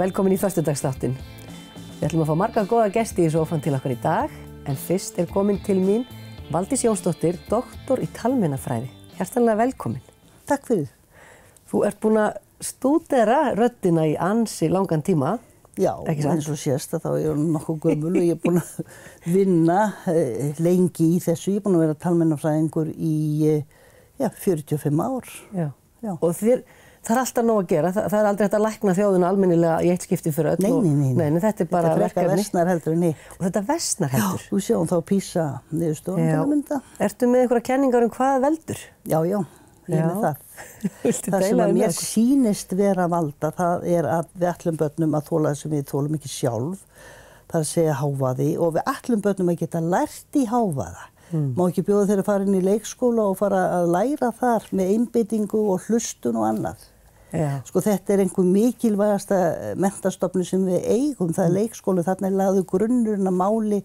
Velkomin í föstudagsþáttinn. Við ætlum að fá marga góða gesti í sófann til okkar í dag, en fyrst komin til mín Valdís Jónsdóttir, doktor í talmeinafræði. Hjartanlega velkomin. Takk fyrir. Þú ert búin að stúdera röddina í ansi langan tíma. Já, eins og sést að þá er ég nokkuð gömul og ég er búin að vinna lengi í þessu. Ég er búin að vera talmeinafræðingur í 45 ár. Já. Og það alltaf nóg að gera. Það aldrei hægt að lækna þjóðina almennilega í eitt skipti fyrir öll. Nei, þetta bara verkefni. Þetta versnar heldur en hitt. Og þetta versnar heldur? Já, þú sjáum þá PISA niðurstöðum til að mynda. Ertu með einhverja kenningar hvað veldur? Já, ég er með það. Það sem að mér sýnist vera valda, það er að við ætlum börnum að þola það sem við þolum ekki sjálf. Það er að segja hávaði og við ætlum börnum að geta lært í hávaða. Má ekki bjóða þeir að fara inn í leikskóla og fara að læra þar með einbeitingu og hlustun og annað. Já. Sko þetta er einhver mikilvægasta menntastofnun sem við eigum, það er leikskóli, þarna er lagður grunnurinn að máli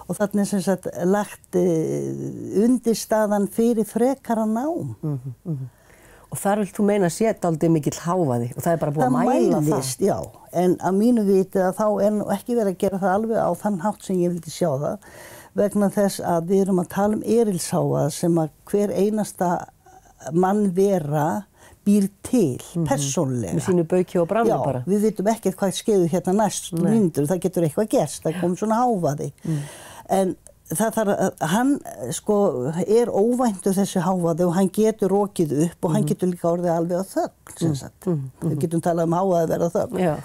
og þarna er sem sagt lagt undirstaðan fyrir frekara nám. Og þar vilt þú meina að sé dálítið mikill hávaði og það er bara búið að mæla það? Mælist, já, en að mínu viti að þá er nú ekki verið að gera það alveg á þann hátt sem ég vildi sjá það vegna þess að við erum að tala erilshávaða sem að hver einasta mannvera býr til, persónlega. Með sínu bauki og bráni bara? Já, við vitum ekkert hvað skeiður hérna næstu mínútur, það getur eitthvað gerst, það kom svona hávaði. En það þarf að, hann sko er óvæntur þessi hávaði og hann getur rokið upp og hann getur líka orðið alveg á þögn, sem sagt. Við getum talað hávaði verið á þögn.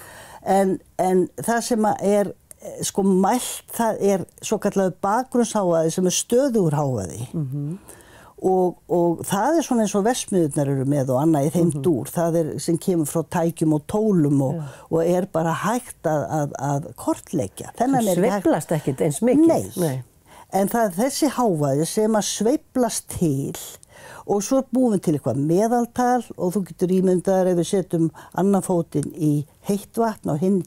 En það sem er sko mælt, það er svokallaður bakgrunnshávaði sem er stöðugur hávaði. Og það er svona eins og verksmiðjurnar eru með og annað í þeim dúr. Það er sem kemur frá tækjum og tólum og er bara hægt að kortleggja. Það sveiflast ekkert eins mikið? Nei. En það er þessi hávaði sem að sveiflast til og svo búum við til eitthvað meðaltal og þú getur ímyndaðar ef við setjum annan fótinn í heitt vatn og hinn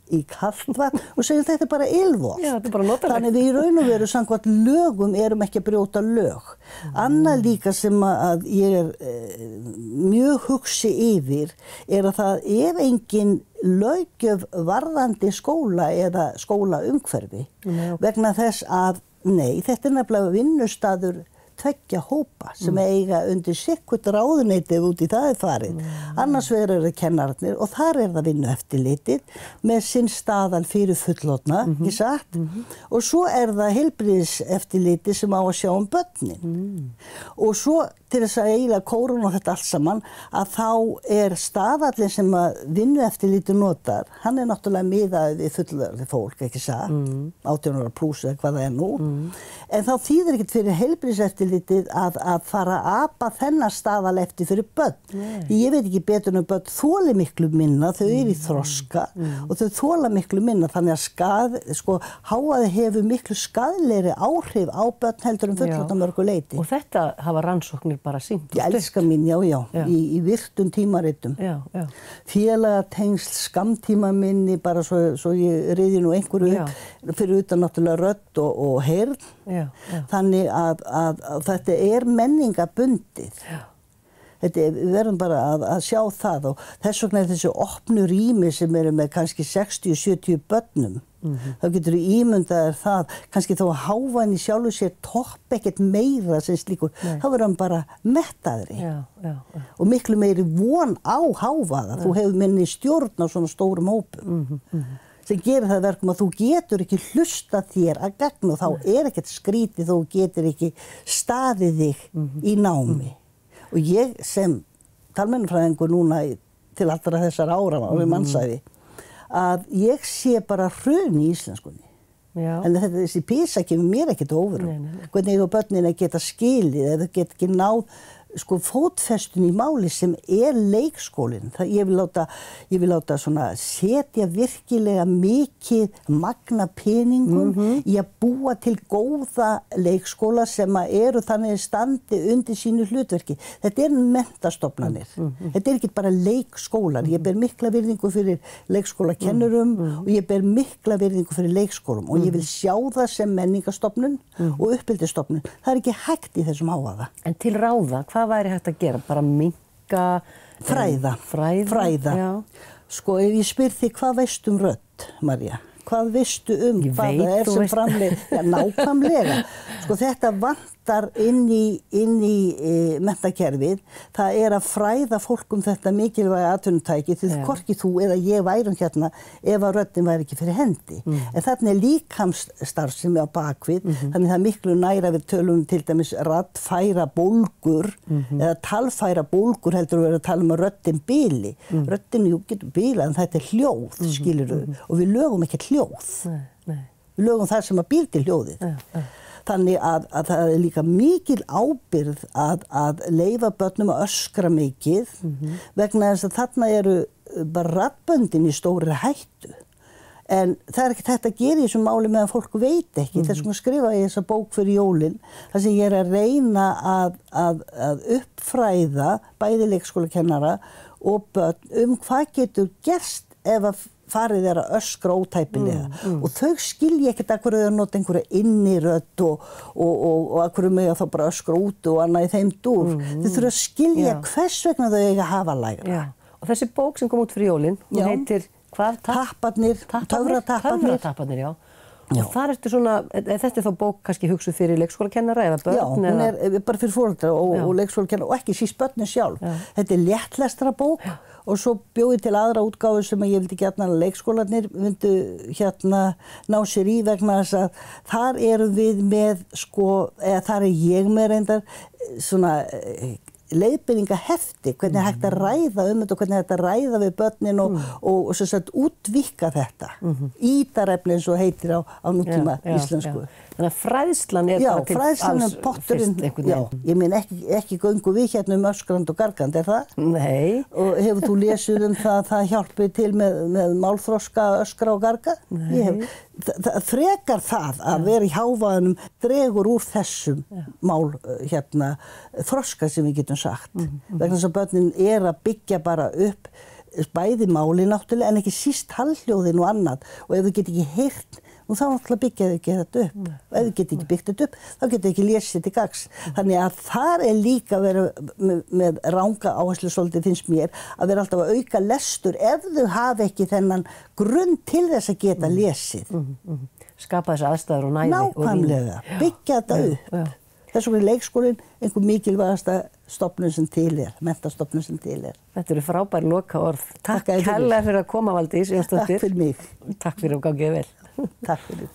í kalt vatn og segjum þetta er bara ylvolgt. Já, þetta er bara notalegt. Þannig við í raun og veru samkvæmt lögum erum ekki að brjóta lög. Annað líka sem að ég er mjög hugsi yfir er að það er engin löggjöf varðandi skóla eða skólaumhverfi vegna þess að, þetta er nefnilega vinnustaður tveggja hópa sem eiga undir sikkurt ráðuneytið út í það farið. Annars vegar eru kennararnir og þar er það vinnueftirlitið með sinn staðal fyrir fullorðna, ekki satt? Og svo er það heilbrigðiseftirlitið sem á að sjá börnin. Og svo til þess að eiginlega kórun og þetta allt saman að þá er staðallinn sem að vinnueftirlitið notar, hann er náttúrulega miðaður við fullorðið fólk, ekki satt? 18 ára plús eða hvað það er nú. En þá þýðir ekkert fyrir heilbrigðiseftirlitið að fara að apa þennan staðal eftir fyrir börn. Ég veit ekki betur en börn þoli miklu minna, þau eru í þroska og þau þola miklu minna þannig að hávaði hefur miklu skaðlegri áhrif á börn heldur en fullorðna mörgu leyti. Og þetta hafa rannsóknir bara sýnt? Ég elska mín, í virtum tímaritum. Félagatengsl, skammtímaminni, bara svo ég reyði nú einhverju upp fyrir utan náttúrulega rödd og heyrn. Þannig að þetta er menningabundið. Við verðum bara að sjá það og þess vegna er þessi opnu rými sem eru með kannski 60-70 börnum. Þá getur þú ímyndaðir það, kannski þó að hávaðinn í sjálfu sér topp ekkert meira sem slíkur, þá verður hann bara mettaðri. Og miklu meiri von á hávaða, þú hefur minni stjórn á svona stórum hópum. Sem gerir það verkum að þú getur ekki hlusta þér að gagna og þá er ekkert skrítið, þú getur ekki staðið þig í námi. Og ég sem talmeinafræðingur núna til allra þessar ára við mannsævi, að ég sé bara hrun í íslenskunni. En þessi PISA kemur mér ekkert óverum. Hvernig eiga börnin að geta skilið, eða geta ekki náð sko fótfestun í máli sem leikskólinn. Ég vil láta svona setja virkilega mikið magna peningum í að búa til góða leikskóla sem eru þannig standi undir sínu hlutverki. Þetta menntastofnanir. Þetta ekki bara leikskólar. Ég ber mikla virðingu fyrir leikskólakennurum og ég ber mikla virðingu fyrir leikskólum og ég vil sjá það sem menningastofnun og uppeldisstofnun. Það ekki hægt í þessum hávaða. En til ráða, hvað væri hægt að gera? Bara minnka? Fræða. Já. Sko, ef ég spyr þig, hvað veistu rödd, María? Hvað veistu hvað það sem framleiðir? Já, nákvæmlega. Sko, þetta vantar inn í menntakerfið. Það að fræða fólk þetta mikilvæga atvinnutæki því hvorki þú eða ég værum hérna ef að röddin væri ekki fyrir hendi. En þarna líkamsstarfsemi á bakvið, þannig það miklu næra við tölum til dæmis raddfæra bólgur eða talfæra bólgur heldur við að tala að röddin bili. Röddin getur bilað en þetta hljóð, skilurðu, og við lögum ekki hljóð. Við lögum það sem að býr til hljóðið. Þannig að það líka mikil ábyrgð að leyfa börnum að öskra mikið vegna þess að þarna eru bara raddböndin í stóri hættu. En það ekki þetta að gera í þessum máli meðan fólk veit ekki. Þess vegna skrifa ég þessa bók fyrir jólin þar sem ég að reyna að uppfræða bæði leikskólakennara og börn hvað getur gerst ef að farið að öskra ótæpilega og þau skilja ekkert að hverju þau nota einhverja innirödd og að hverju með þá bara öskra út og annað í þeim dúr. Þau þurfa að skilja hvers vegna þau eiga að hafa lægra. Já. Og þessi bók sem kom út fyrir jólin, hún heitir hvað? Töfratapparnir, já. Og þar ertu svona, þetta þá bók kannski hugsuð fyrir leikskólakennara eða börn? Já, hún bara fyrir foreldra og leikskólakennara og ekki síst börnin sjálf. Þetta léttlestra bók og svo bjó ég til aðra útgáfu sem ég vildi gjarna að leikskólarnir myndu ná sér í vegna þess að þar erum við með eða þar ég með reyndar svona leiðbeiningahefti, hvernig hægt að ræða þetta og hvernig hægt að ræða við börnin og sem sagt útvíkka þetta. Ítarefni eins og heitir á nútíma íslensku. Þannig að fræðslan bara til alls potturinn, ég meina ekki göngu við hérna öskrand og gargand, það? Nei. Og hefur þú lesið það hjálpi til með málþroska öskra og garga? Nei. Frekar það að vera í hávaðanum dregur úr þessum þroska sem við getum sagt. Vegna þess að börnin að byggja bara upp bæði máli náttúrulega en ekki síst talhljóðin og annað og ef þau get ekki heyrt og þá náttúrulega byggja þau ekki þetta upp. Og ef þau get ekki byggt þetta upp, þá get þau ekki lesið til gagns. Þannig að þar líka verið með ranga áherslu svolítið finnst mér að vera alltaf að auka lestur ef þau hafa ekki þennan grunn til þess að geta lesið. Skapa þessi aðstæður og næði. Nákvæmlega, byggja þetta upp. Þess vegna leikskólinn einhver mikilvægasta stofnun sem til menntastofnun sem til Þetta eru frábær lokaorð. Takk kærlega fyrir að koma, Valdís Jónsdóttir. Takk fyrir mig. Takk fyrir að gangið vel. Takk fyrir.